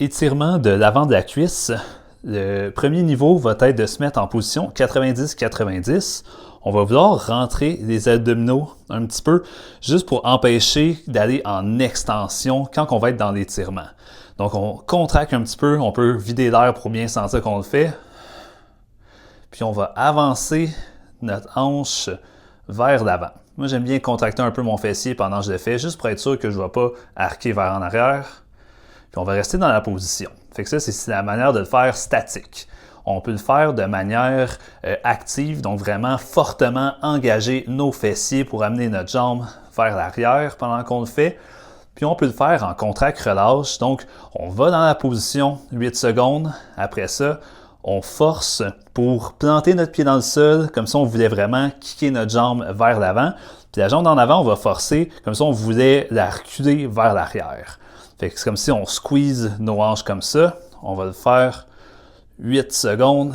Étirement de l'avant de la cuisse. Le premier niveau va être de se mettre en position 90-90. On va vouloir rentrer les abdominaux un petit peu, juste pour empêcher d'aller en extension quand on va être dans l'étirement. Donc on contracte un petit peu, on peut vider l'air pour bien sentir qu'on le fait. Puis on va avancer notre hanche vers l'avant. Moi, j'aime bien contracter un peu mon fessier pendant que je le fais, juste pour être sûr que je ne vais pas arquer vers en arrière. Puis on va rester dans la position. Fait que ça, c'est la manière de le faire statique. On peut le faire de manière active, donc vraiment fortement engager nos fessiers pour amener notre jambe vers l'arrière pendant qu'on le fait. Puis on peut le faire en contract-relâche. Donc, on va dans la position 8 secondes. Après ça, on force pour planter notre pied dans le sol, comme si on voulait vraiment kicker notre jambe vers l'avant. Puis la jambe en avant, on va forcer, comme si on voulait la reculer vers l'arrière. Fait que c'est comme si on squeeze nos hanches comme ça. On va le faire 8 secondes.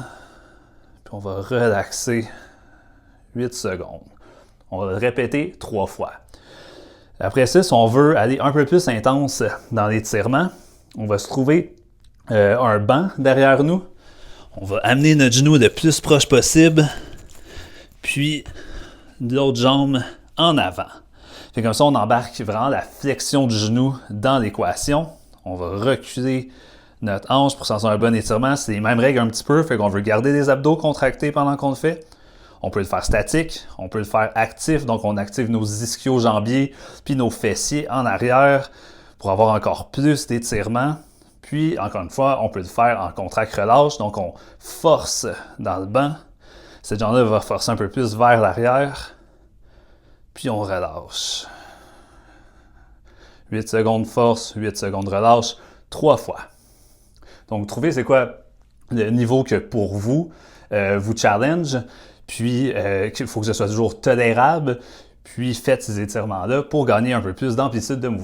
Puis on va relaxer 8 secondes. On va le répéter 3 fois. Après ça, si on veut aller un peu plus intense dans l'étirement, on va se trouver un banc derrière nous. On va amener notre genou le plus proche possible, puis l'autre jambe en avant. Fait comme ça, on embarque vraiment la flexion du genou dans l'équation. On va reculer notre hanche pour sentir un bon étirement. C'est les mêmes règles un petit peu, fait qu'on veut garder les abdos contractés pendant qu'on le fait. On peut le faire statique, on peut le faire actif, donc on active nos ischio-jambiers puis nos fessiers en arrière pour avoir encore plus d'étirement. Puis, encore une fois, on peut le faire en contract-relâche, donc on force dans le banc. Cette jambe-là va forcer un peu plus vers l'arrière, puis on relâche. 8 secondes force, 8 secondes relâche, 3 fois. Donc, trouvez c'est quoi le niveau que pour vous, vous challenge, puis il faut que ce soit toujours tolérable, puis faites ces étirements-là pour gagner un peu plus d'amplitude de mouvement.